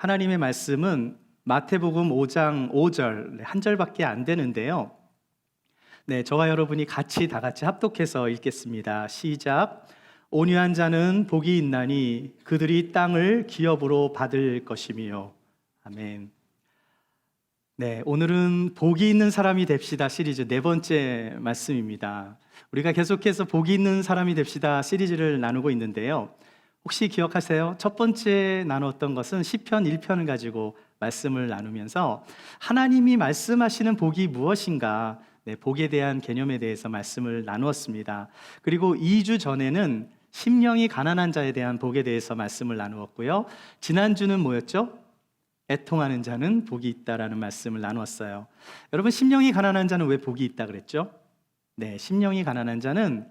하나님의 말씀은 마태복음 5장 5절, 한 절밖에 안 되는데요. 저와 여러분이 다 같이 합독해서 읽겠습니다. 시작. 온유한 자는 복이 있나니 그들이 땅을 기업으로 받을 것이며. 아멘. 오늘은 복이 있는 사람이 됩시다 시리즈 4번째 말씀입니다. 우리가 계속해서 복이 있는 사람이 됩시다 시리즈를 나누고 있는데요. 혹시 기억하세요? 첫 번째 나눴던 것은 시편 1편을 가지고 말씀을 나누면서 하나님이 말씀하시는 복이 무엇인가, 복에 대한 개념에 대해서 말씀을 나누었습니다. 그리고 2주 전에는 심령이 가난한 자에 대한 복에 대해서 말씀을 나누었고요. 지난주는 뭐였죠? 애통하는 자는 복이 있다라는 말씀을 나누었어요. 여러분, 심령이 가난한 자는 왜 복이 있다 그랬죠? 심령이 가난한 자는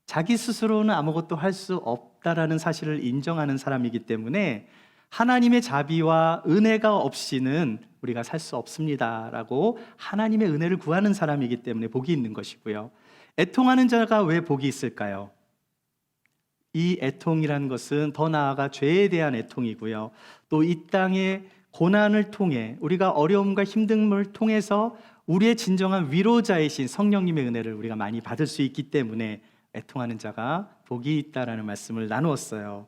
자기 스스로는 아무것도 할 수 없다라는 사실을 인정하는 사람이기 때문에 하나님의 자비와 은혜가 없이는 우리가 살 수 없습니다라고 하나님의 은혜를 구하는 사람이기 때문에 복이 있는 것이고요. 애통하는 자가 왜 복이 있을까요? 이 애통이라는 것은 더 나아가 죄에 대한 애통이고요. 또 이 땅의 고난을 통해 우리가 어려움과 힘듦을 통해서 우리의 진정한 위로자이신 성령님의 은혜를 우리가 많이 받을 수 있기 때문에 애통하는 자가 복이 있다라는 말씀을 나누었어요.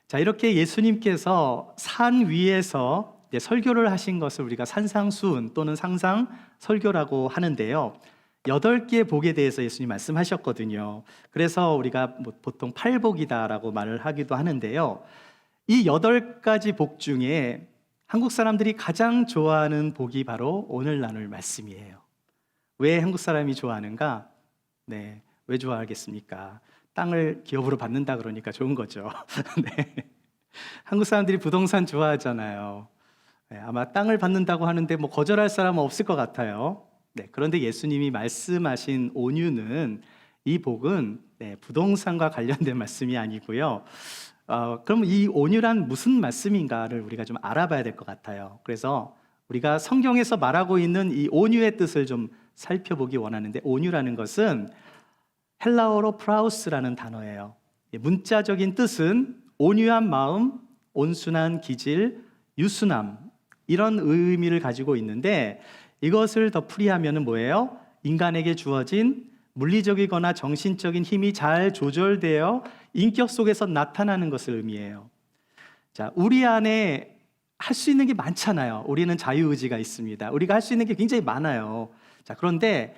자, 이렇게 예수님께서 산 위에서 설교를 하신 것을 우리가 산상수훈 또는 상상 설교라고 하는데요. 8개의 복에 대해서 예수님 말씀하셨거든요. 그래서 우리가 보통 팔복이다라고 말을 하기도 하는데요. 이 8가지 복 중에 한국 사람들이 가장 좋아하는 복이 바로 오늘 나눌 말씀이에요. 왜 한국 사람이 좋아하는가? 왜 좋아하겠습니까? 땅을 기업으로 받는다 그러니까 좋은 거죠. 한국 사람들이 부동산 좋아하잖아요. 아마 땅을 받는다고 하는데 거절할 사람은 없을 것 같아요. 그런데 예수님이 말씀하신 온유는, 이 복은 부동산과 관련된 말씀이 아니고요. 그럼 이 온유란 무슨 말씀인가를 우리가 좀 알아봐야 될 것 같아요. 그래서 우리가 성경에서 말하고 있는 이 온유의 뜻을 좀 살펴보기 원하는데, 온유라는 것은 헬라어로 프라우스라는 단어예요. 문자적인 뜻은 온유한 마음, 온순한 기질, 유순함, 이런 의미를 가지고 있는데, 이것을 더 풀이하면 뭐예요? 인간에게 주어진 물리적이거나 정신적인 힘이 잘 조절되어 인격 속에서 나타나는 것을 의미해요. 자, 우리 안에 할 수 있는 게 많잖아요. 우리는 자유의지가 있습니다. 우리가 할 수 있는 게 굉장히 많아요. 자, 그런데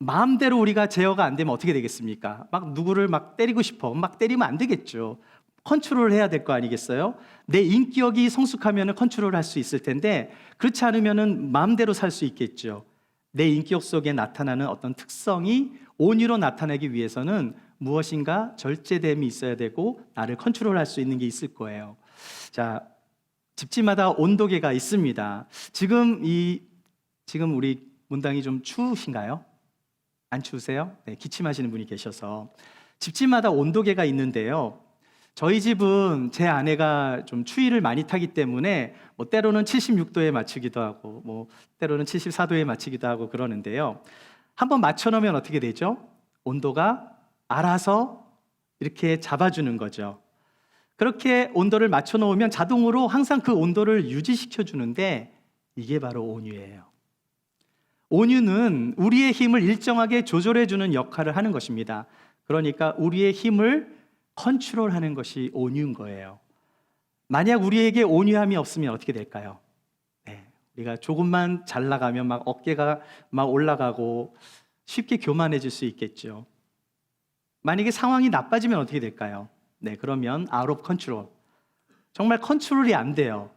마음대로 우리가 제어가 안 되면 어떻게 되겠습니까? 누구를 때리고 싶어. 때리면 안 되겠죠. 컨트롤 해야 될 거 아니겠어요? 내 인격이 성숙하면 컨트롤 할 수 있을 텐데, 그렇지 않으면 마음대로 살 수 있겠죠. 내 인격 속에 나타나는 어떤 특성이 온유로 나타나기 위해서는 무엇인가 절제됨이 있어야 되고, 나를 컨트롤할 수 있는 게 있을 거예요. 자, 집집마다 온도계가 있습니다. 지금 우리 문당이 좀 추우신가요? 안 추우세요? 기침하시는 분이 계셔서. 집집마다 온도계가 있는데요. 저희 집은 제 아내가 좀 추위를 많이 타기 때문에 때로는 76도에 맞추기도 하고 때로는 74도에 맞추기도 하고 그러는데요. 한번 맞춰놓으면 어떻게 되죠? 온도가 알아서 이렇게 잡아주는 거죠. 그렇게 온도를 맞춰놓으면 자동으로 항상 그 온도를 유지시켜 주는데, 이게 바로 온유예요. 온유는 우리의 힘을 일정하게 조절해주는 역할을 하는 것입니다. 그러니까 우리의 힘을 컨트롤하는 것이 온유인 거예요. 만약 우리에게 온유함이 없으면 어떻게 될까요? 우리가 조금만 잘 나가면 어깨가 올라가고 쉽게 교만해질 수 있겠죠. 만약에 상황이 나빠지면 어떻게 될까요? 그러면 out of control. 정말 컨트롤이 안 돼요.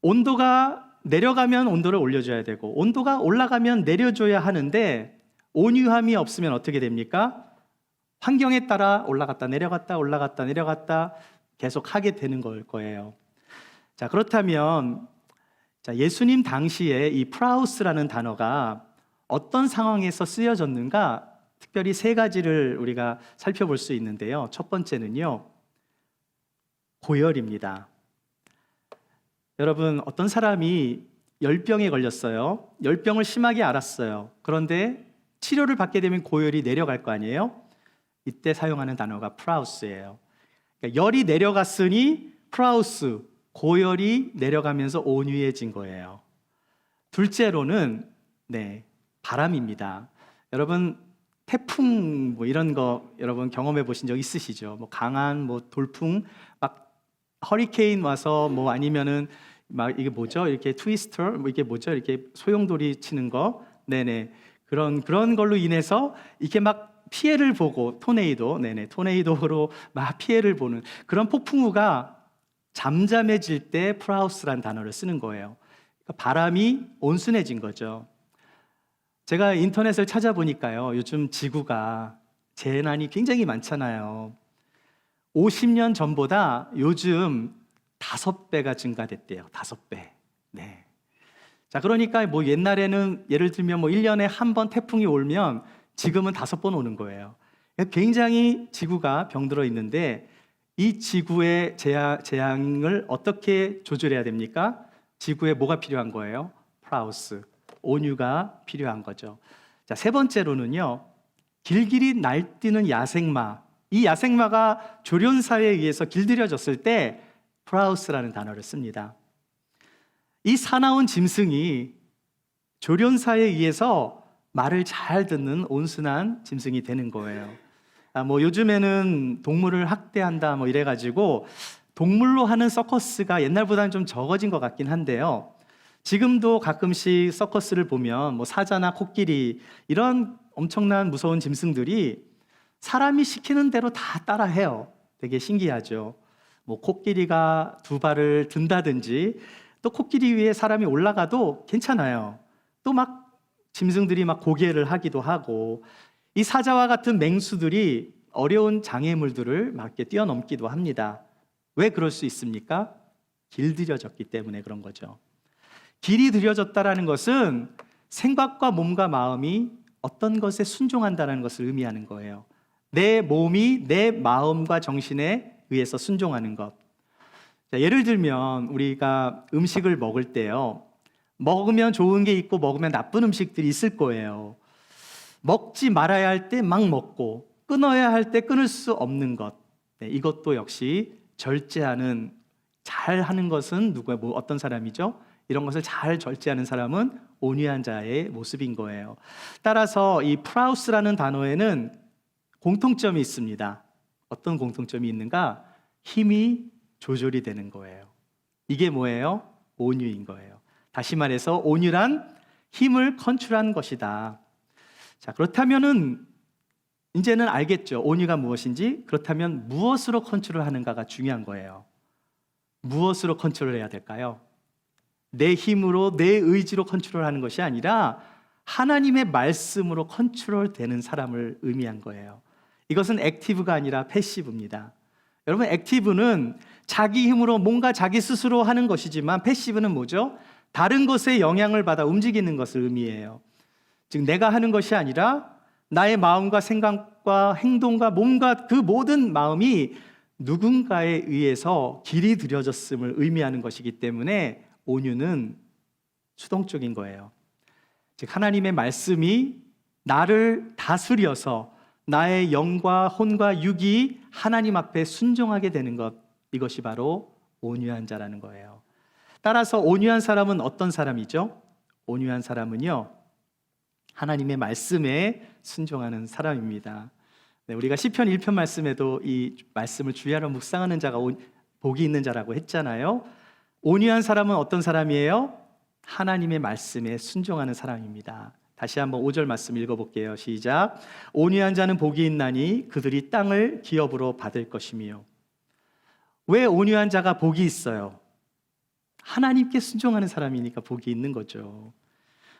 온도가 내려가면 온도를 올려줘야 되고, 온도가 올라가면 내려줘야 하는데, 온유함이 없으면 어떻게 됩니까? 환경에 따라 올라갔다 내려갔다 올라갔다 내려갔다 계속 하게 되는 걸 거예요. 자, 그렇다면 예수님 당시에 이 프라우스라는 단어가 어떤 상황에서 쓰여졌는가, 특별히 3가지를 우리가 살펴볼 수 있는데요. 첫 번째는요, 고열입니다. 여러분, 어떤 사람이 열병에 걸렸어요. 열병을 심하게 앓았어요. 그런데 치료를 받게 되면 고열이 내려갈 거 아니에요? 이때 사용하는 단어가 프라우스예요. 그러니까 열이 내려갔으니 프라우스, 고열이 내려가면서 온유해진 거예요. 둘째로는 바람입니다. 여러분 태풍 뭐 이런 거 여러분 경험해 보신 적 있으시죠? 뭐 강한 뭐 돌풍, 막 허리케인 와서 뭐 아니면은 막 이게 뭐죠? 이렇게 트위스터 뭐 이게 뭐죠? 이렇게 소용돌이 치는 거, 그런 걸로 인해서 이렇게 막 피해를 보고 토네이도로 막 피해를 보는 그런 폭풍우가 잠잠해질 때 프라우스란 단어를 쓰는 거예요. 그러니까 바람이 온순해진 거죠. 제가 인터넷을 찾아보니까요, 요즘 지구가 재난이 굉장히 많잖아요. 50년 전보다 요즘 5배가 증가됐대요. 5배. 네. 자, 그러니까 뭐 옛날에는 예를 들면 뭐 1년에 한 번 태풍이 오면 지금은 5번 오는 거예요. 굉장히 지구가 병들어 있는데 이 지구의 재앙을 어떻게 조절해야 됩니까? 지구에 뭐가 필요한 거예요? 프라우스, 온유가 필요한 거죠. 자, 세 번째로는요, 길길이 날뛰는 야생마. 이 야생마가 조련사에 의해서 길들여졌을 때 프라우스라는 단어를 씁니다. 이 사나운 짐승이 조련사에 의해서 말을 잘 듣는 온순한 짐승이 되는 거예요. 뭐 요즘에는 동물을 학대한다 뭐 이래가지고 동물로 하는 서커스가 옛날보다는 좀 적어진 것 같긴 한데요. 지금도 가끔씩 서커스를 보면 뭐 사자나 코끼리 이런 엄청난 무서운 짐승들이 사람이 시키는 대로 다 따라해요. 되게 신기하죠. 뭐 코끼리가 2발을 든다든지 또 코끼리 위에 사람이 올라가도 괜찮아요. 또 막 짐승들이 막 고개를 하기도 하고 이 사자와 같은 맹수들이 어려운 장애물들을 막 이렇게 뛰어넘기도 합니다. 왜 그럴 수 있습니까? 길들여졌기 때문에 그런 거죠. 길이 들여졌다라는 것은 생각과 몸과 마음이 어떤 것에 순종한다는 것을 의미하는 거예요. 내 몸이 내 마음과 정신에 의해서 순종하는 것. 자, 예를 들면 우리가 음식을 먹을 때요, 먹으면 좋은 게 있고 먹으면 나쁜 음식들이 있을 거예요. 먹지 말아야 할 때 막 먹고 끊어야 할 때 끊을 수 없는 것. 이것도 역시 절제하는, 잘 하는 것은 어떤 사람이죠? 이런 것을 잘 절제하는 사람은 온유한 자의 모습인 거예요. 따라서 이 프라우스라는 단어에는 공통점이 있습니다. 어떤 공통점이 있는가? 힘이 조절이 되는 거예요. 이게 뭐예요? 온유인 거예요. 다시 말해서 온유란 힘을 컨트롤한 것이다. 자, 그렇다면은 이제는 알겠죠. 온유가 무엇인지. 그렇다면 무엇으로 컨트롤하는가가 중요한 거예요. 무엇으로 컨트롤해야 될까요? 내 힘으로, 내 의지로 컨트롤하는 것이 아니라 하나님의 말씀으로 컨트롤되는 사람을 의미한 거예요. 이것은 액티브가 아니라 패시브입니다. 여러분, 액티브는 자기 힘으로 뭔가 자기 스스로 하는 것이지만 패시브는 뭐죠? 다른 것에 영향을 받아 움직이는 것을 의미해요. 즉 내가 하는 것이 아니라 나의 마음과 생각과 행동과 몸과 그 모든 마음이 누군가에 의해서 길이 들여졌음을 의미하는 것이기 때문에 온유는 수동적인 거예요. 즉 하나님의 말씀이 나를 다스려서 나의 영과 혼과 육이 하나님 앞에 순종하게 되는 것, 이것이 바로 온유한 자라는 거예요. 따라서 온유한 사람은 어떤 사람이죠? 온유한 사람은요, 하나님의 말씀에 순종하는 사람입니다. 우리가 시편 1편 말씀에도 이 말씀을 주야로 묵상하는 자가 복이 있는 자라고 했잖아요. 온유한 사람은 어떤 사람이에요? 하나님의 말씀에 순종하는 사람입니다. 다시 한번 5절 말씀 읽어볼게요. 시작. 온유한 자는 복이 있나니 그들이 땅을 기업으로 받을 것이며. 왜 온유한 자가 복이 있어요? 하나님께 순종하는 사람이니까 복이 있는 거죠.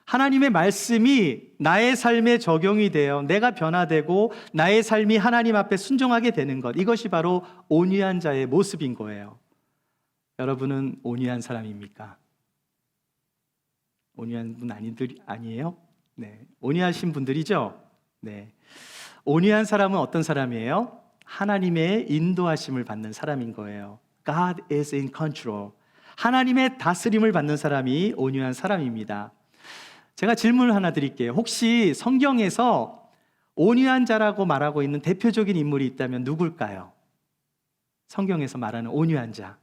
하나님의 말씀이 나의 삶에 적용이 되어 내가 변화되고 나의 삶이 하나님 앞에 순종하게 되는 것, 이것이 바로 온유한 자의 모습인 거예요. 여러분은 온유한 사람입니까? 온유한 분 아니에요? 네, 온유하신 분들이죠? 네. 온유한 사람은 어떤 사람이에요? 하나님의 인도하심을 받는 사람인 거예요. God is in control. 하나님의 다스림을 받는 사람이 온유한 사람입니다. 제가 질문을 하나 드릴게요. 혹시 성경에서 온유한 자라고 말하고 있는 대표적인 인물이 있다면 누굴까요? 성경에서 말하는 온유한 자.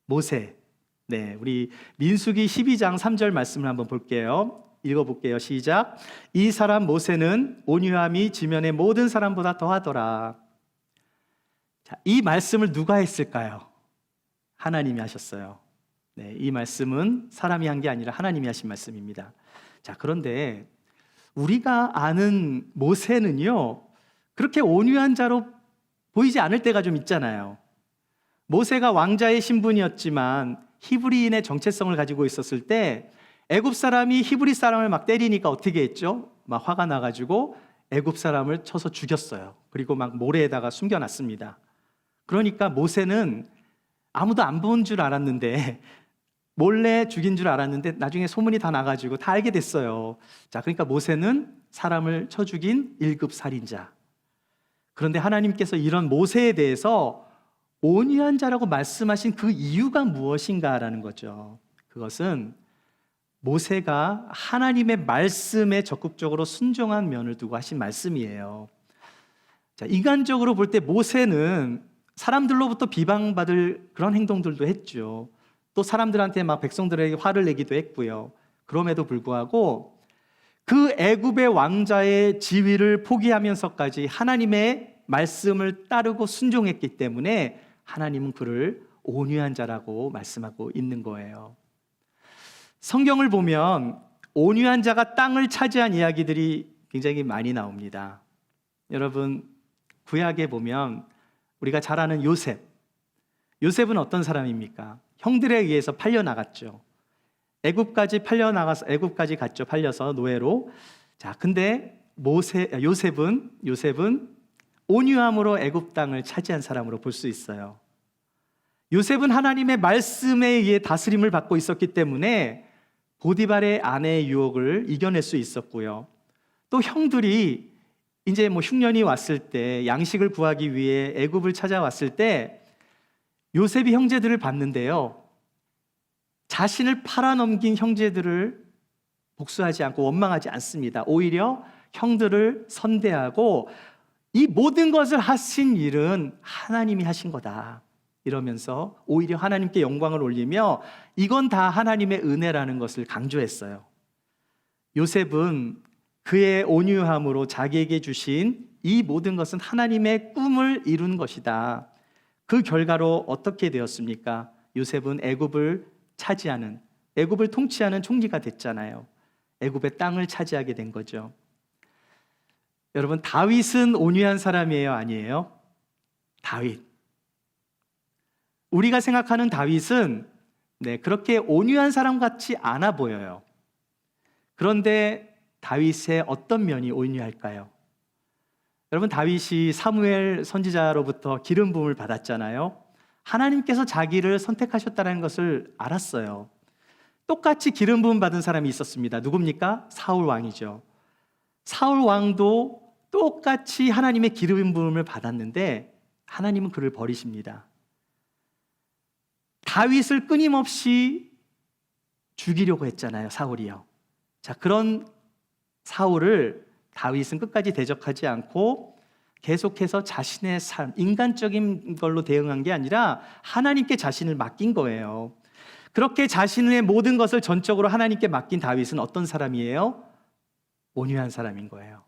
모세. 네, 우리 민수기 12장 3절 말씀을 한번 볼게요. 읽어볼게요. 시작. 이 사람 모세는 온유함이 지면의 모든 사람보다 더하더라. 자, 이 말씀을 누가 했을까요? 하나님이 하셨어요. 네, 이 말씀은 사람이 한 게 아니라 하나님이 하신 말씀입니다. 자, 그런데 우리가 아는 모세는요, 그렇게 온유한 자로 보이지 않을 때가 좀 있잖아요. 모세가 왕자의 신분이었지만 히브리인의 정체성을 가지고 있었을 때 애굽 사람이 히브리 사람을 막 때리니까 어떻게 했죠? 막 화가 나가지고 애굽 사람을 쳐서 죽였어요. 그리고 막 모래에다가 숨겨놨습니다. 그러니까 모세는 아무도 안 본 줄 알았는데 몰래 죽인 줄 알았는데 나중에 소문이 다 나가지고 다 알게 됐어요. 자, 그러니까 모세는 사람을 쳐 죽인 1급 살인자. 그런데 하나님께서 이런 모세에 대해서 온유한 자라고 말씀하신 그 이유가 무엇인가라는 거죠. 그것은 모세가 하나님의 말씀에 적극적으로 순종한 면을 두고 하신 말씀이에요. 자, 인간적으로 볼 때 모세는 사람들로부터 비방받을 그런 행동들도 했죠. 또 사람들한테 막 백성들에게 화를 내기도 했고요. 그럼에도 불구하고 그 애굽의 왕자의 지위를 포기하면서까지 하나님의 말씀을 따르고 순종했기 때문에 하나님은 그를 온유한 자라고 말씀하고 있는 거예요. 성경을 보면 온유한 자가 땅을 차지한 이야기들이 굉장히 많이 나옵니다. 여러분, 구약에 보면 우리가 잘 아는 요셉. 요셉은 어떤 사람입니까? 형들에 의해서 팔려 나갔죠. 애굽까지 갔죠. 팔려서 노예로. 자, 근데 요셉은 온유함으로 애굽 땅을 차지한 사람으로 볼 수 있어요. 요셉은 하나님의 말씀에 의해 다스림을 받고 있었기 때문에 보디발의 아내의 유혹을 이겨낼 수 있었고요. 또 형들이 이제 흉년이 왔을 때 양식을 구하기 위해 애굽을 찾아왔을 때 요셉이 형제들을 봤는데요, 자신을 팔아넘긴 형제들을 복수하지 않고 원망하지 않습니다. 오히려 형들을 선대하고 이 모든 것을 하신 일은 하나님이 하신 거다 이러면서 오히려 하나님께 영광을 올리며 이건 다 하나님의 은혜라는 것을 강조했어요. 요셉은 그의 온유함으로 자기에게 주신 이 모든 것은 하나님의 꿈을 이룬 것이다. 그 결과로 어떻게 되었습니까? 요셉은 애굽을 통치하는 총리가 됐잖아요. 애굽의 땅을 차지하게 된 거죠. 여러분, 다윗은 온유한 사람이에요, 아니에요? 다윗. 우리가 생각하는 다윗은 그렇게 온유한 사람 같지 않아 보여요. 그런데 다윗의 어떤 면이 온유할까요? 여러분, 다윗이 사무엘 선지자로부터 기름 부음을 받았잖아요. 하나님께서 자기를 선택하셨다는 것을 알았어요. 똑같이 기름 부음 받은 사람이 있었습니다. 누굽니까? 사울 왕이죠. 사울 왕도 똑같이 하나님의 기름 부음을 받았는데 하나님은 그를 버리십니다. 다윗을 끊임없이 죽이려고 했잖아요, 사울이요. 자, 그런 사울을 다윗은 끝까지 대적하지 않고 계속해서 자신의 삶, 인간적인 걸로 대응한 게 아니라 하나님께 자신을 맡긴 거예요. 그렇게 자신의 모든 것을 전적으로 하나님께 맡긴 다윗은 어떤 사람이에요? 온유한 사람인 거예요.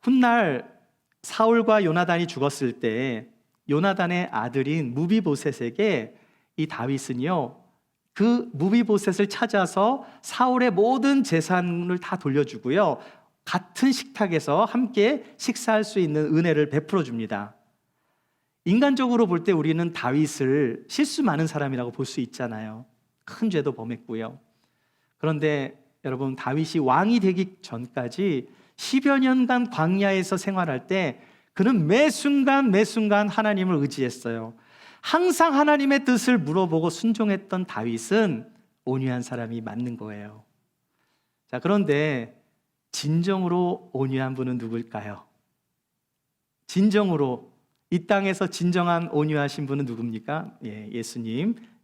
훗날 사울과 요나단이 죽었을 때 요나단의 아들인 무비보셋에게 이 다윗은요, 그 무비보셋을 찾아서 사울의 모든 재산을 다 돌려주고요, 같은 식탁에서 함께 식사할 수 있는 은혜를 베풀어 줍니다. 인간적으로 볼 때 우리는 다윗을 실수 많은 사람이라고 볼 수 있잖아요. 큰 죄도 범했고요. 그런데 여러분, 다윗이 왕이 되기 전까지 10여 년간 광야에서 생활할 때 그는 매 순간 하나님을 의지했어요. 항상 하나님의 뜻을 물어보고 순종했던 다윗은 온유한 사람이 맞는 거예요. 자, 그런데 진정으로 온유한 분은 누굴까요? 진정으로 이 땅에서 진정한 온유하신 분은 누굽니까?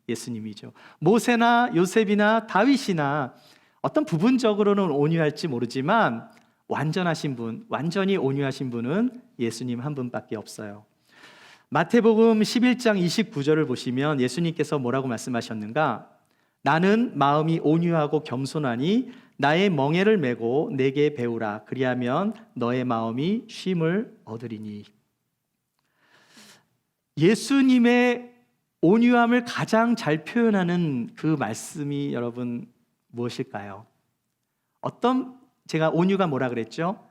예수님이죠. 모세나 요셉이나 다윗이나 어떤 부분적으로는 온유할지 모르지만 완전히 온유하신 분은 예수님 한 분밖에 없어요. 마태복음 11장 29절을 보시면 예수님께서 뭐라고 말씀하셨는가? 나는 마음이 온유하고 겸손하니 나의 멍에를 메고 내게 배우라. 그리하면 너의 마음이 쉼을 얻으리니. 예수님의 온유함을 가장 잘 표현하는 그 말씀이 여러분 무엇일까요? 제가 온유가 뭐라 그랬죠?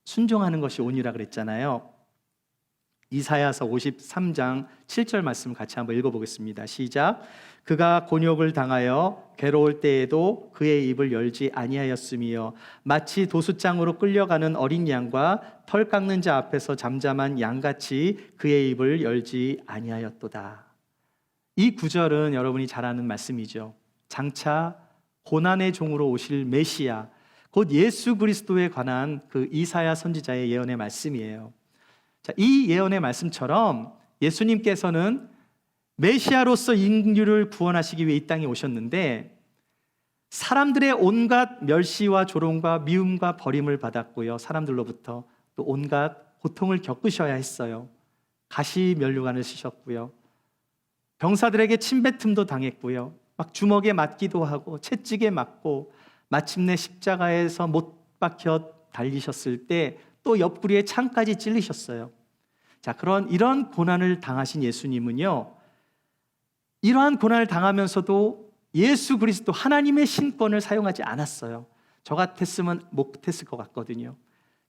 순종하는 것이 온유라 그랬잖아요. 이사야서 53장 7절 말씀 같이 한번 읽어보겠습니다. 시작. 그가 곤욕을 당하여 괴로울 때에도 그의 입을 열지 아니하였으며 마치 도수장으로 끌려가는 어린 양과 털 깎는 자 앞에서 잠잠한 양같이 그의 입을 열지 아니하였도다. 이 구절은 여러분이 잘 아는 말씀이죠. 장차 고난의 종으로 오실 메시아, 곧 예수 그리스도에 관한 그 이사야 선지자의 예언의 말씀이에요. 자, 이 예언의 말씀처럼 예수님께서는 메시아로서 인류를 구원하시기 위해 이 땅에 오셨는데 사람들의 온갖 멸시와 조롱과 미움과 버림을 받았고요. 사람들로부터 또 온갖 고통을 겪으셔야 했어요. 가시면류관을 쓰셨고요. 병사들에게 침뱉음도 당했고요. 막 주먹에 맞기도 하고 채찍에 맞고 마침내 십자가에서 못 박혀 달리셨을 때 또 옆구리에 창까지 찔리셨어요. 자, 이런 고난을 당하신 예수님은요, 이러한 고난을 당하면서도 예수 그리스도 하나님의 신권을 사용하지 않았어요. 저 같았으면 못했을 것 같거든요.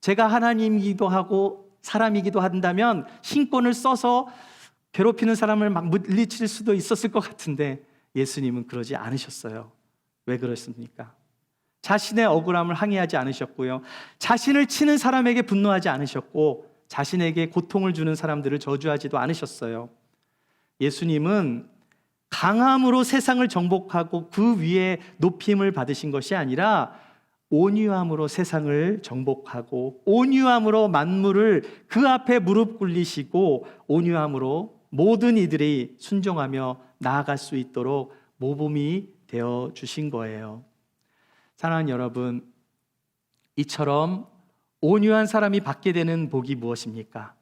제가 하나님이기도 하고 사람이기도 한다면 신권을 써서 괴롭히는 사람을 막 물리칠 수도 있었을 것 같은데 예수님은 그러지 않으셨어요. 왜 그렇습니까? 자신의 억울함을 항의하지 않으셨고요. 자신을 치는 사람에게 분노하지 않으셨고 자신에게 고통을 주는 사람들을 저주하지도 않으셨어요. 예수님은 강함으로 세상을 정복하고 그 위에 높임을 받으신 것이 아니라 온유함으로 세상을 정복하고 온유함으로 만물을 그 앞에 무릎 꿇리시고 온유함으로 모든 이들이 순종하며 나아갈 수 있도록 모범이 되어 주신 거예요. 사랑하는 여러분, 이처럼 온유한 사람이 받게 되는 복이 무엇입니까?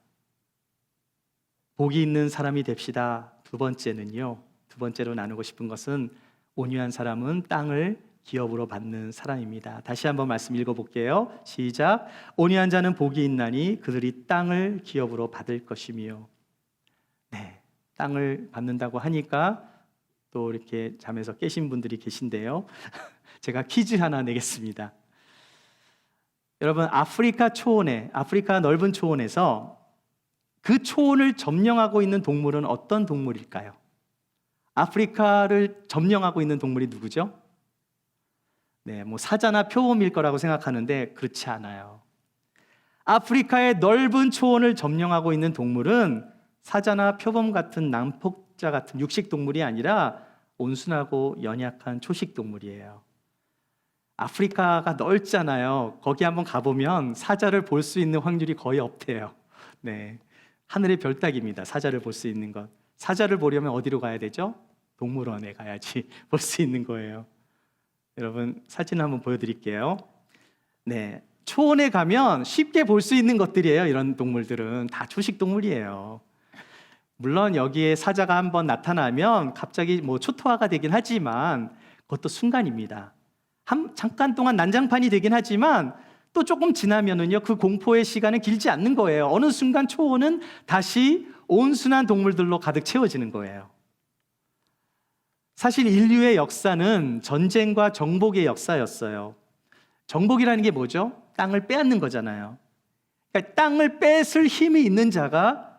복이 있는 사람이 됩시다. 두 번째로 나누고 싶은 것은 온유한 사람은 땅을 기업으로 받는 사람입니다. 다시 한번 말씀 읽어볼게요. 시작. 온유한 자는 복이 있나니 그들이 땅을 기업으로 받을 것이며. 네, 땅을 받는다고 하니까 또 이렇게 잠에서 깨신 분들이 계신데요. 제가 퀴즈 하나 내겠습니다. 여러분, 아프리카 넓은 초원에서 그 초원을 점령하고 있는 동물은 어떤 동물일까요? 아프리카를 점령하고 있는 동물이 누구죠? 네, 사자나 표범일 거라고 생각하는데 그렇지 않아요. 아프리카의 넓은 초원을 점령하고 있는 동물은 사자나 표범 같은 난폭자 같은 육식 동물이 아니라 온순하고 연약한 초식 동물이에요. 아프리카가 넓잖아요. 거기 한번 가보면 사자를 볼 수 있는 확률이 거의 없대요. 네, 하늘의 별따기입니다. 사자를 볼 수 있는 것. 사자를 보려면 어디로 가야 되죠? 동물원에 가야지 볼 수 있는 거예요. 여러분, 사진 한번 보여드릴게요. 네, 초원에 가면 쉽게 볼 수 있는 것들이에요. 이런 동물들은 다 초식 동물이에요. 물론 여기에 사자가 한번 나타나면 갑자기 초토화가 되긴 하지만 그것도 순간입니다. 잠깐 동안 난장판이 되긴 하지만 또 조금 지나면은요, 그 공포의 시간은 길지 않는 거예요. 어느 순간 초원은 다시 온순한 동물들로 가득 채워지는 거예요. 사실 인류의 역사는 전쟁과 정복의 역사였어요. 정복이라는 게 뭐죠? 땅을 빼앗는 거잖아요. 그러니까 땅을 뺏을 힘이 있는 자가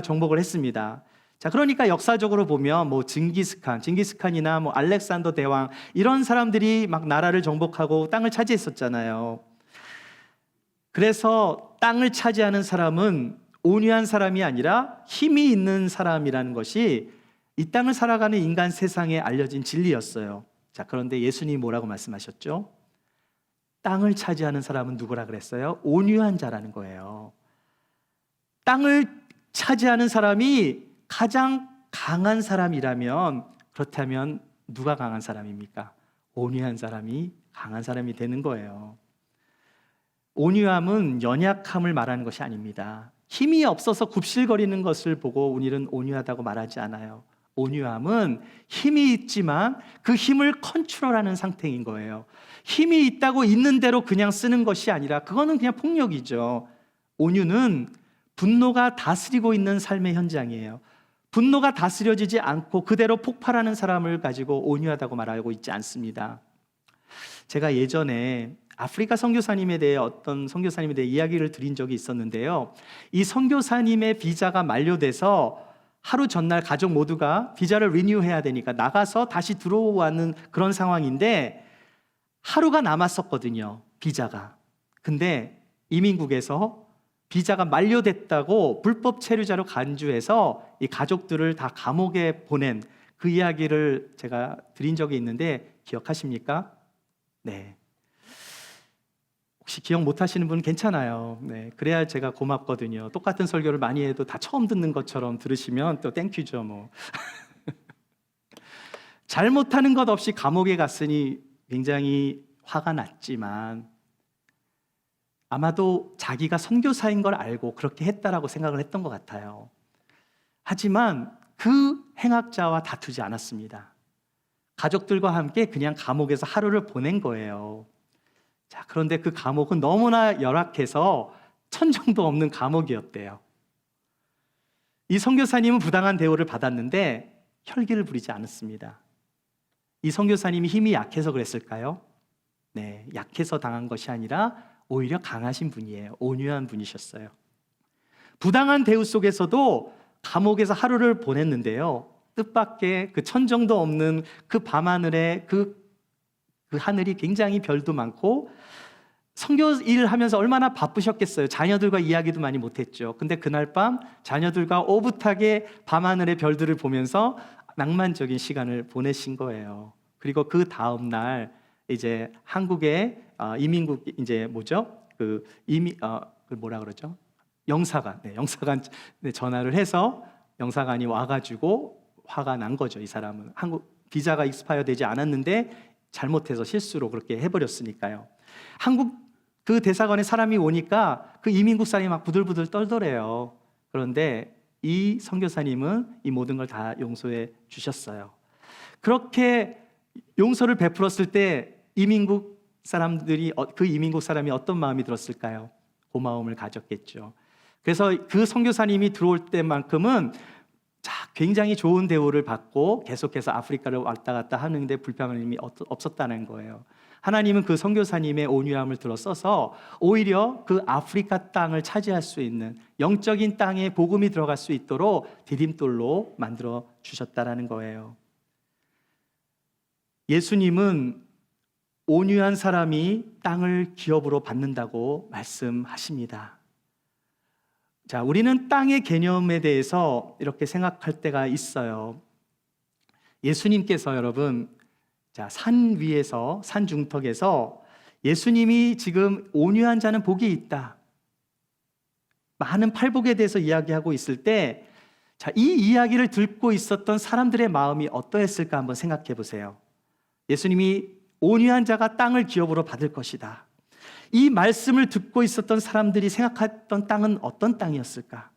정복을 했습니다. 자, 그러니까 역사적으로 보면 징기스칸이나 알렉산더 대왕 이런 사람들이 막 나라를 정복하고 땅을 차지했었잖아요. 그래서 땅을 차지하는 사람은 온유한 사람이 아니라 힘이 있는 사람이라는 것이 이 땅을 살아가는 인간 세상에 알려진 진리였어요. 자, 그런데 예수님이 뭐라고 말씀하셨죠? 땅을 차지하는 사람은 누구라 그랬어요? 온유한 자라는 거예요. 땅을 차지하는 사람이 가장 강한 사람이라면 그렇다면 누가 강한 사람입니까? 온유한 사람이 강한 사람이 되는 거예요. 온유함은 연약함을 말하는 것이 아닙니다. 힘이 없어서 굽실거리는 것을 보고 우리는 온유하다고 말하지 않아요. 온유함은 힘이 있지만 그 힘을 컨트롤하는 상태인 거예요. 힘이 있다고 있는 대로 그냥 쓰는 것이 아니라 그거는 그냥 폭력이죠. 온유는 분노가 다스리고 있는 삶의 현장이에요. 분노가 다스려지지 않고 그대로 폭발하는 사람을 가지고 온유하다고 말하고 있지 않습니다. 제가 예전에 아프리카 선교사님에 대해 어떤 선교사님에 대해 이야기를 드린 적이 있었는데요. 이 선교사님의 비자가 만료돼서 하루 전날 가족 모두가 비자를 리뉴해야 되니까 나가서 다시 들어오는 그런 상황인데 하루가 남았었거든요, 비자가. 근데 이민국에서 비자가 만료됐다고 불법 체류자로 간주해서 이 가족들을 다 감옥에 보낸 그 이야기를 제가 드린 적이 있는데 기억하십니까? 네. 혹시 기억 못 하시는 분 괜찮아요. 네. 그래야 제가 고맙거든요. 똑같은 설교를 많이 해도 다 처음 듣는 것처럼 들으시면 또 땡큐죠, 뭐. 잘못하는 것 없이 감옥에 갔으니 굉장히 화가 났지만 아마도 자기가 선교사인 걸 알고 그렇게 했다라고 생각을 했던 것 같아요. 하지만 그 행악자와 다투지 않았습니다. 가족들과 함께 그냥 감옥에서 하루를 보낸 거예요. 자, 그런데 그 감옥은 너무나 열악해서 천정도 없는 감옥이었대요. 이 선교사님은 부당한 대우를 받았는데 혈기를 부리지 않았습니다. 이 선교사님이 힘이 약해서 그랬을까요? 네, 약해서 당한 것이 아니라 오히려 강하신 분이에요. 온유한 분이셨어요. 부당한 대우 속에서도 감옥에서 하루를 보냈는데요. 뜻밖의 그 천정도 없는 그 밤하늘에 그 하늘이 굉장히 별도 많고 선교 일을 하면서 얼마나 바쁘셨겠어요. 자녀들과 이야기도 많이 못했죠. 근데 그날 밤 자녀들과 오붓하게 밤하늘의 별들을 보면서 낭만적인 시간을 보내신 거예요. 그리고 그 다음 날 이제 한국의 이민국 이제 뭐죠? 그 뭐라 그러죠? 영사관, 영사관 전화를 해서 영사관이 와가지고 화가 난 거죠. 이 사람은 한국 비자가 익스파이어 되지 않았는데 잘못해서 실수로 그렇게 해버렸으니까요. 한국 그 대사관에 사람이 오니까 그 이민국 사람이 막 부들부들 떨더래요. 그런데 이 선교사님은 이 모든 걸 다 용서해 주셨어요. 그렇게 용서를 베풀었을 때 이민국 사람들이 그 이민국 사람이 어떤 마음이 들었을까요? 고마움을 가졌겠죠. 그래서 그 선교사님이 들어올 때만큼은 굉장히 좋은 대우를 받고 계속해서 아프리카를 왔다 갔다 하는데 불편함이 없었다는 거예요. 하나님은 그 선교사님의 온유함을 들어서서 오히려 그 아프리카 땅을 차지할 수 있는 영적인 땅에 복음이 들어갈 수 있도록 디딤돌로 만들어 주셨다라는 거예요. 예수님은 온유한 사람이 땅을 기업으로 받는다고 말씀하십니다. 자, 우리는 땅의 개념에 대해서 이렇게 생각할 때가 있어요. 예수님께서 여러분, 자, 산 위에서, 산 중턱에서 예수님이 지금 온유한 자는 복이 있다. 많은 팔복에 대해서 이야기하고 있을 때, 자, 이 이야기를 듣고 있었던 사람들의 마음이 어떠했을까 한번 생각해 보세요. 예수님이 온유한 자가 땅을 기업으로 받을 것이다. 이 말씀을 듣고 있었던 사람들이 생각했던 땅은 어떤 땅이었을까?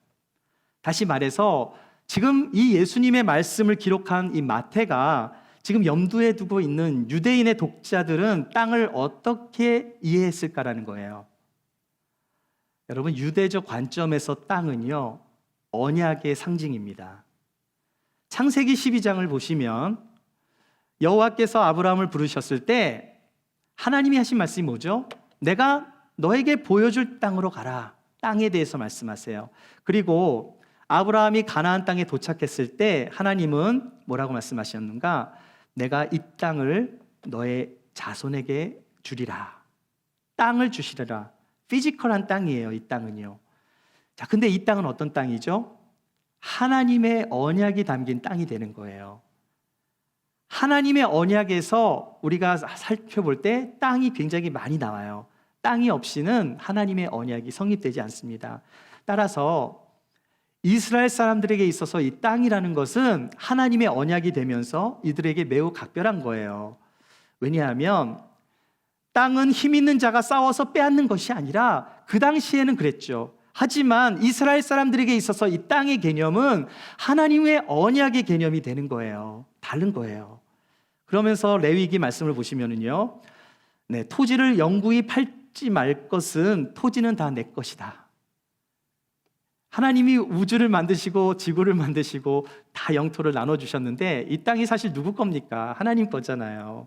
다시 말해서 지금 이 예수님의 말씀을 기록한 이 마태가 지금 염두에 두고 있는 유대인의 독자들은 땅을 어떻게 이해했을까라는 거예요. 여러분, 유대적 관점에서 땅은요, 언약의 상징입니다. 창세기 12장을 보시면 여호와께서 아브라함을 부르셨을 때 하나님이 하신 말씀이 뭐죠? 내가 너에게 보여줄 땅으로 가라. 땅에 대해서 말씀하세요. 그리고 아브라함이 가나안 땅에 도착했을 때 하나님은 뭐라고 말씀하셨는가? 내가 이 땅을 너의 자손에게 주리라. 땅을 주시리라. 피지컬한 땅이에요, 이 땅은요. 자, 근데 이 땅은 어떤 땅이죠? 하나님의 언약이 담긴 땅이 되는 거예요. 하나님의 언약에서 우리가 살펴볼 때 땅이 굉장히 많이 나와요. 땅이 없이는 하나님의 언약이 성립되지 않습니다. 따라서 이스라엘 사람들에게 있어서 이 땅이라는 것은 하나님의 언약이 되면서 이들에게 매우 각별한 거예요. 왜냐하면 땅은 힘 있는 자가 싸워서 빼앗는 것이 아니라 그 당시에는 그랬죠. 하지만 이스라엘 사람들에게 있어서 이 땅의 개념은 하나님의 언약의 개념이 되는 거예요. 다른 거예요. 그러면서 레위기 말씀을 보시면은요, 네, 토지를 영구히 팔지 말 것은 토지는 다 내 것이다. 하나님이 우주를 만드시고 지구를 만드시고 다 영토를 나눠주셨는데 이 땅이 사실 누구 겁니까? 하나님 거잖아요.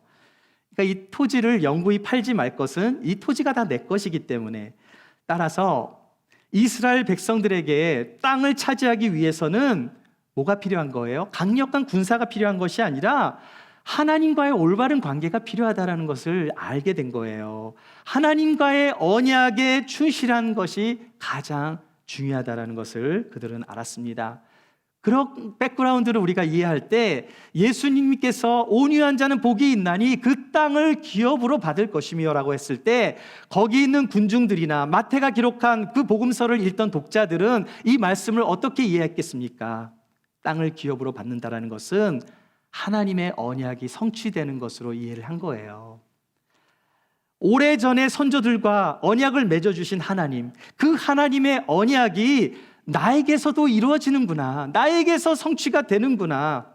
그러니까 이 토지를 영구히 팔지 말 것은 이 토지가 다 내 것이기 때문에, 따라서 이스라엘 백성들에게 땅을 차지하기 위해서는 뭐가 필요한 거예요? 강력한 군사가 필요한 것이 아니라 하나님과의 올바른 관계가 필요하다는 것을 알게 된 거예요. 하나님과의 언약에 충실한 것이 가장 중요하다는 것을 그들은 알았습니다. 그런 백그라운드를 우리가 이해할 때 예수님께서 온유한 자는 복이 있나니 그 땅을 기업으로 받을 것이며 라고 했을 때 거기 있는 군중들이나 마태가 기록한 그 복음서를 읽던 독자들은 이 말씀을 어떻게 이해했겠습니까? 땅을 기업으로 받는다는 것은 하나님의 언약이 성취되는 것으로 이해를 한 거예요. 오래전에 선조들과 언약을 맺어주신 하나님, 그 하나님의 언약이 나에게서도 이루어지는구나, 나에게서 성취가 되는구나.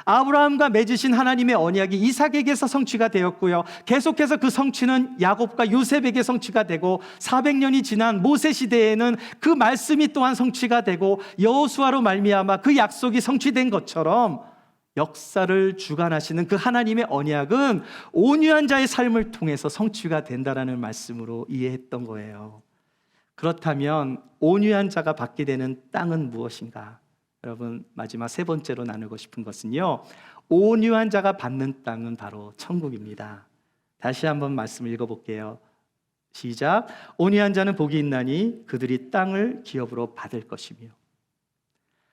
아브라함과 맺으신 하나님의 언약이 이삭에게서 성취가 되었고요, 계속해서 그 성취는 야곱과 요셉에게 성취가 되고 400년이 지난 모세 시대에는 그 말씀이 또한 성취가 되고 여호수아로 말미암아 그 약속이 성취된 것처럼 역사를 주관하시는 그 하나님의 언약은 온유한 자의 삶을 통해서 성취가 된다라는 말씀으로 이해했던 거예요. 그렇다면 온유한 자가 받게 되는 땅은 무엇인가? 여러분, 마지막 세 번째로 나누고 싶은 것은요, 온유한 자가 받는 땅은 바로 천국입니다. 다시 한번 말씀을 읽어볼게요. 시작. 온유한 자는 복이 있나니 그들이 땅을 기업으로 받을 것이며.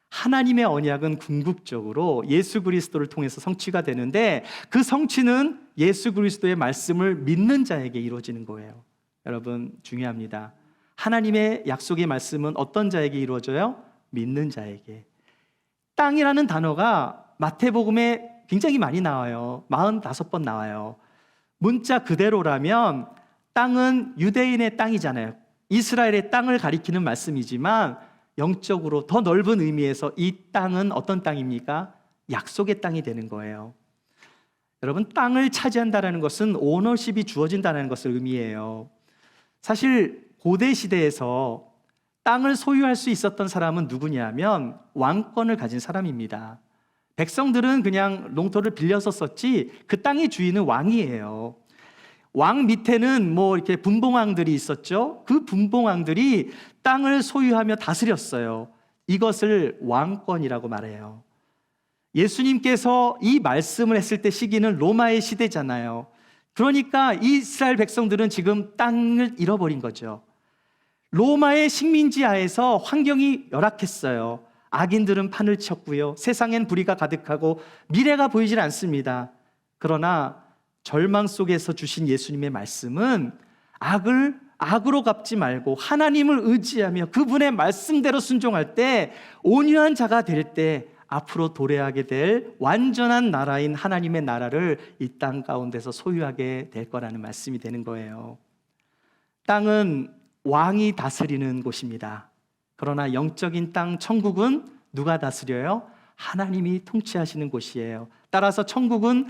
하나님의 언약은 궁극적으로 예수 그리스도를 통해서 성취가 되는데 그 성취는 예수 그리스도의 말씀을 믿는 자에게 이루어지는 거예요. 여러분, 중요합니다. 하나님의 약속의 말씀은 어떤 자에게 이루어져요? 믿는 자에게. 땅이라는 단어가 마태복음에 굉장히 많이 나와요. 45번 나와요. 문자 그대로라면 땅은 유대인의 땅이잖아요. 이스라엘의 땅을 가리키는 말씀이지만 영적으로 더 넓은 의미에서 이 땅은 어떤 땅입니까? 약속의 땅이 되는 거예요. 여러분, 땅을 차지한다는 것은 오너십이 주어진다는 것을 의미해요. 사실 고대 시대에서 땅을 소유할 수 있었던 사람은 누구냐면 왕권을 가진 사람입니다. 백성들은 그냥 농토를 빌려서 썼지 그 땅의 주인은 왕이에요. 왕 밑에는 뭐 이렇게 분봉왕들이 있었죠. 그 분봉왕들이 땅을 소유하며 다스렸어요. 이것을 왕권이라고 말해요. 예수님께서 이 말씀을 했을 때 시기는 로마의 시대잖아요. 그러니까 이스라엘 백성들은 지금 땅을 잃어버린 거죠. 로마의 식민지 하에서 환경이 열악했어요. 악인들은 판을 쳤고요, 세상엔 불의가 가득하고 미래가 보이질 않습니다. 그러나 절망 속에서 주신 예수님의 말씀은 악을 악으로 갚지 말고 하나님을 의지하며 그분의 말씀대로 순종할 때 온유한 자가 될 때 앞으로 도래하게 될 완전한 나라인 하나님의 나라를 이 땅 가운데서 소유하게 될 거라는 말씀이 되는 거예요. 땅은 왕이 다스리는 곳입니다. 그러나 영적인 땅 천국은 누가 다스려요? 하나님이 통치하시는 곳이에요. 따라서 천국을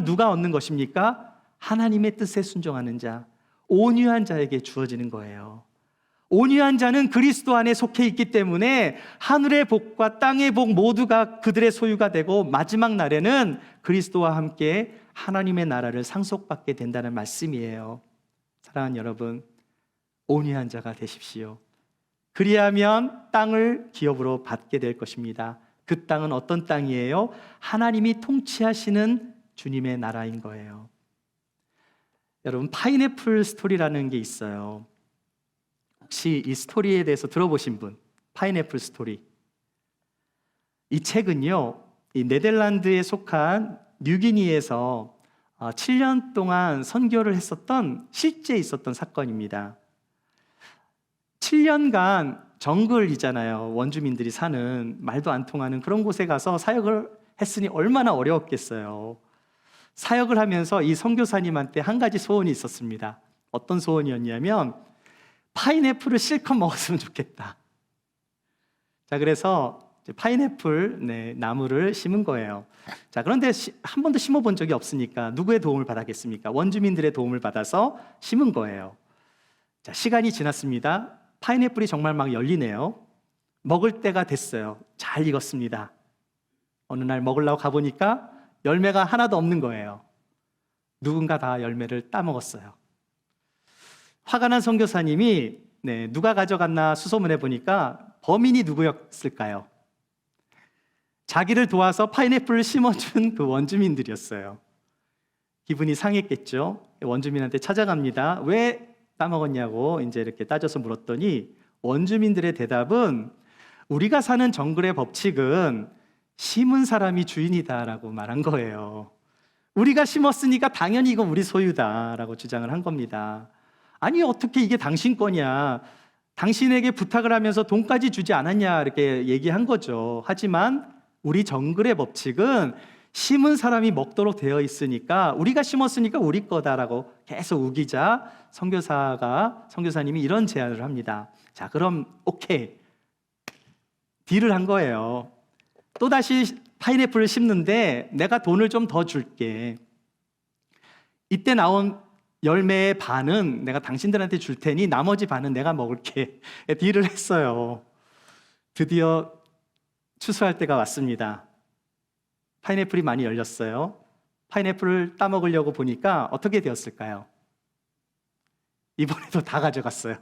누가 얻는 것입니까? 하나님의 뜻에 순종하는 자, 온유한 자에게 주어지는 거예요. 온유한 자는 그리스도 안에 속해 있기 때문에 하늘의 복과 땅의 복 모두가 그들의 소유가 되고 마지막 날에는 그리스도와 함께 하나님의 나라를 상속받게 된다는 말씀이에요. 사랑하는 여러분, 온유한 자가 되십시오. 그리하면 땅을 기업으로 받게 될 것입니다. 그 땅은 어떤 땅이에요? 하나님이 통치하시는 주님의 나라인 거예요. 여러분, 파인애플 스토리라는 게 있어요. 혹시 이 스토리에 대해서 들어보신 분? 파인애플 스토리. 이 책은요, 이 네덜란드에 속한 뉴기니에서 7년 동안 선교를 했었던 실제 있었던 사건입니다. 7년간 정글이잖아요. 원주민들이 사는 말도 안 통하는 그런 곳에 가서 사역을 했으니 얼마나 어려웠겠어요. 사역을 하면서 이 선교사님한테 한 가지 소원이 있었습니다. 어떤 소원이었냐면 파인애플을 실컷 먹었으면 좋겠다. 자, 그래서 파인애플 나무를 심은 거예요. 자, 그런데 한 번도 심어본 적이 없으니까 누구의 도움을 받았겠습니까? 원주민들의 도움을 받아서 심은 거예요. 자, 시간이 지났습니다. 파인애플이 정말 막 열리네요. 먹을 때가 됐어요. 잘 익었습니다. 어느 날 먹으려고 가보니까 열매가 하나도 없는 거예요. 누군가 다 열매를 따먹었어요. 화가 난 선교사님이 누가 가져갔나 수소문해 보니까 범인이 누구였을까요? 자기를 도와서 파인애플을 심어준 그 원주민들이었어요. 기분이 상했겠죠. 원주민한테 찾아갑니다. 왜 따먹었냐고 이제 이렇게 따져서 물었더니 원주민들의 대답은 우리가 사는 정글의 법칙은 심은 사람이 주인이다라고 말한 거예요. 우리가 심었으니까 당연히 이건 우리 소유다라고 주장을 한 겁니다. 아니, 어떻게 이게 당신 거냐? 당신에게 부탁을 하면서 돈까지 주지 않았냐? 이렇게 얘기한 거죠. 하지만 우리 정글의 법칙은 심은 사람이 먹도록 되어 있으니까 우리가 심었으니까 우리 거다라고 계속 우기자 선교사님이 이런 제안을 합니다. 자, 그럼 오케이. 딜을 한 거예요. 또다시 파인애플을 심는데 내가 돈을 좀 더 줄게. 이때 나온 열매의 반은 내가 당신들한테 줄 테니 나머지 반은 내가 먹을게. 딜을 했어요. 드디어 추수할 때가 왔습니다. 파인애플이 많이 열렸어요. 파인애플을 따먹으려고 보니까 어떻게 되었을까요? 이번에도 다 가져갔어요.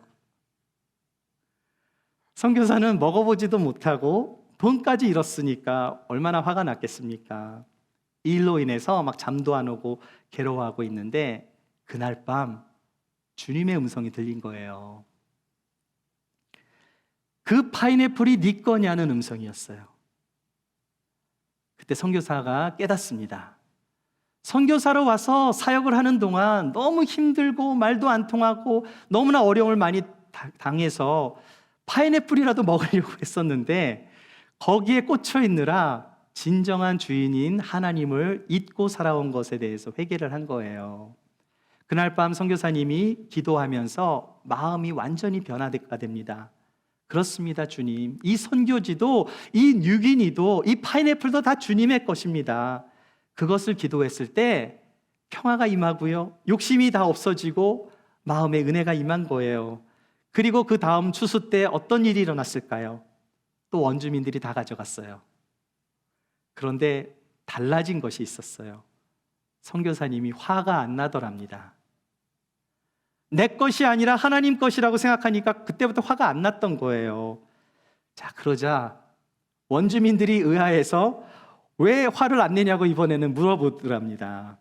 선교사는 먹어보지도 못하고 돈까지 잃었으니까 얼마나 화가 났겠습니까? 이 일로 인해서 막 잠도 안 오고 괴로워하고 있는데 그날 밤 주님의 음성이 들린 거예요. 그 파인애플이 네 거냐는 음성이었어요. 그때 선교사가 깨닫습니다. 선교사로 와서 사역을 하는 동안 너무 힘들고 말도 안 통하고 너무나 어려움을 많이 당해서 파인애플이라도 먹으려고 했었는데 거기에 꽂혀 있느라 진정한 주인인 하나님을 잊고 살아온 것에 대해서 회개를 한 거예요. 그날 밤 선교사님이 기도하면서 마음이 완전히 변화가 됩니다. 그렇습니다, 주님. 이 선교지도, 이 뉴기니도, 이 파인애플도 다 주님의 것입니다. 그것을 기도했을 때 평화가 임하고요, 욕심이 다 없어지고 마음에 은혜가 임한 거예요. 그리고 그 다음 추수 때 어떤 일이 일어났을까요? 또 원주민들이 다 가져갔어요. 그런데 달라진 것이 있었어요. 선교사님이 화가 안 나더랍니다. 내 것이 아니라 하나님 것이라고 생각하니까 그때부터 화가 안 났던 거예요. 자, 그러자 원주민들이 의아해서 왜 화를 안 내냐고 이번에는 물어보더랍니다.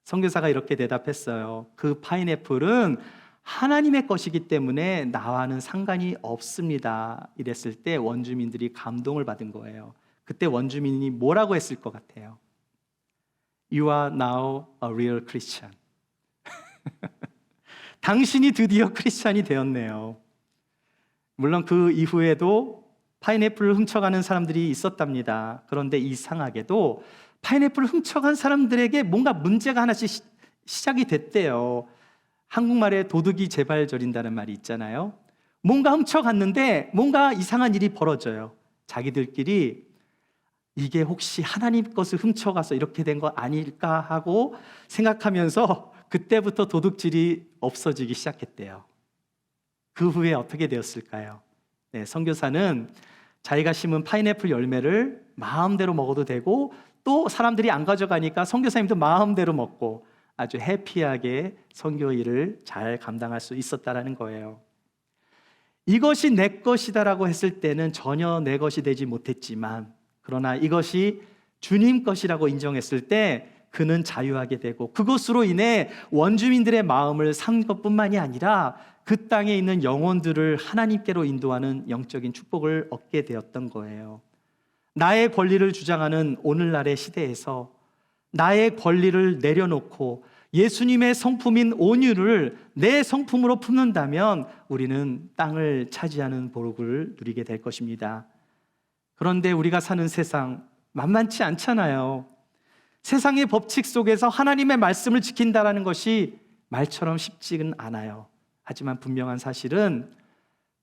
선교사가 이렇게 대답했어요. 그 파인애플은 하나님의 것이기 때문에 나와는 상관이 없습니다. 이랬을 때 원주민들이 감동을 받은 거예요. 그때 원주민이 뭐라고 했을 것 같아요? You are now a real Christian. 당신이 드디어 크리스찬이 되었네요. 물론 그 이후에도 파인애플을 훔쳐가는 사람들이 있었답니다. 그런데 이상하게도 파인애플을 훔쳐간 사람들에게 뭔가 문제가 하나씩 시작이 됐대요. 한국말에 도둑이 제발 저린다는 말이 있잖아요. 뭔가 훔쳐갔는데 뭔가 이상한 일이 벌어져요. 자기들끼리 이게 혹시 하나님 것을 훔쳐가서 이렇게 된 거 아닐까 하고 생각하면서 그때부터 도둑질이 없어지기 시작했대요. 그 후에 어떻게 되었을까요? 선교사는 자기가 심은 파인애플 열매를 마음대로 먹어도 되고 또 사람들이 안 가져가니까 선교사님도 마음대로 먹고 아주 해피하게 선교 일을 잘 감당할 수 있었다라는 거예요. 이것이 내 것이다라고 했을 때는 전혀 내 것이 되지 못했지만 그러나 이것이 주님 것이라고 인정했을 때 그는 자유하게 되고 그것으로 인해 원주민들의 마음을 산 것뿐만이 아니라 그 땅에 있는 영혼들을 하나님께로 인도하는 영적인 축복을 얻게 되었던 거예요. 나의 권리를 주장하는 오늘날의 시대에서 나의 권리를 내려놓고 예수님의 성품인 온유를 내 성품으로 품는다면 우리는 땅을 차지하는 복을 누리게 될 것입니다. 그런데 우리가 사는 세상 만만치 않잖아요. 세상의 법칙 속에서 하나님의 말씀을 지킨다는 것이 말처럼 쉽지는 않아요. 하지만 분명한 사실은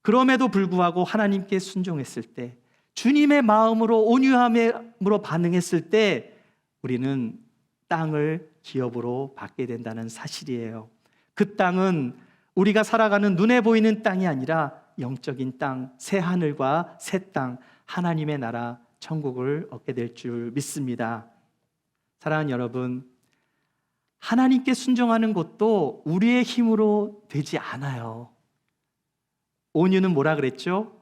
그럼에도 불구하고 하나님께 순종했을 때, 주님의 마음으로 온유함으로 반응했을 때 우리는 땅을 기업으로 받게 된다는 사실이에요. 그 땅은 우리가 살아가는 눈에 보이는 땅이 아니라 영적인 땅, 새 하늘과 새 땅, 하나님의 나라, 천국을 얻게 될 줄 믿습니다. 사랑하는 여러분, 하나님께 순종하는 것도 우리의 힘으로 되지 않아요. 온유는 뭐라 그랬죠?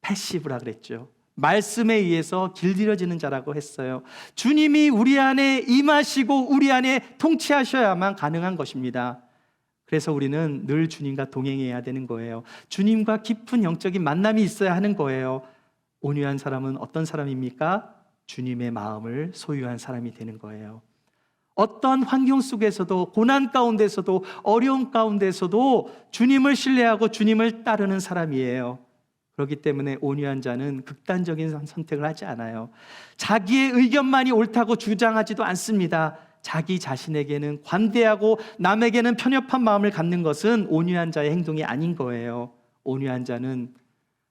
패시브라 그랬죠. 말씀에 의해서 길들여지는 자라고 했어요. 주님이 우리 안에 임하시고 우리 안에 통치하셔야만 가능한 것입니다. 그래서 우리는 늘 주님과 동행해야 되는 거예요. 주님과 깊은 영적인 만남이 있어야 하는 거예요. 온유한 사람은 어떤 사람입니까? 주님의 마음을 소유한 사람이 되는 거예요. 어떤 환경 속에서도, 고난 가운데서도, 어려움 가운데서도 주님을 신뢰하고 주님을 따르는 사람이에요. 그렇기 때문에 온유한 자는 극단적인 선택을 하지 않아요. 자기의 의견만이 옳다고 주장하지도 않습니다. 자기 자신에게는 관대하고 남에게는 편협한 마음을 갖는 것은 온유한 자의 행동이 아닌 거예요. 온유한 자는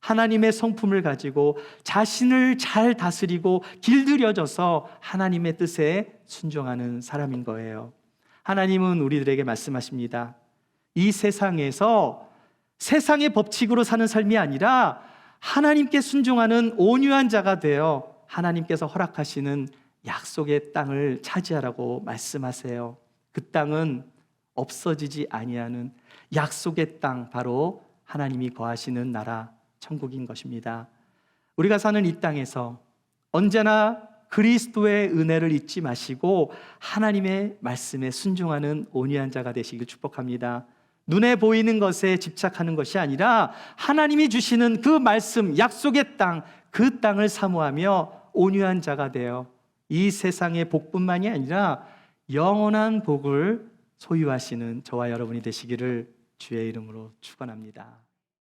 하나님의 성품을 가지고 자신을 잘 다스리고 길들여져서 하나님의 뜻에 순종하는 사람인 거예요. 하나님은 우리들에게 말씀하십니다. 이 세상에서 세상의 법칙으로 사는 삶이 아니라 하나님께 순종하는 온유한 자가 되어 하나님께서 허락하시는 약속의 땅을 차지하라고 말씀하세요. 그 땅은 없어지지 아니하는 약속의 땅, 바로 하나님이 거하시는 나라, 천국인 것입니다. 우리가 사는 이 땅에서 언제나 그리스도의 은혜를 잊지 마시고 하나님의 말씀에 순종하는 온유한 자가 되시길 축복합니다. 눈에 보이는 것에 집착하는 것이 아니라 하나님이 주시는 그 말씀, 약속의 땅, 그 땅을 사모하며 온유한 자가 되어 이 세상의 복뿐만이 아니라 영원한 복을 소유하시는 저와 여러분이 되시기를 주의 이름으로 축원합니다.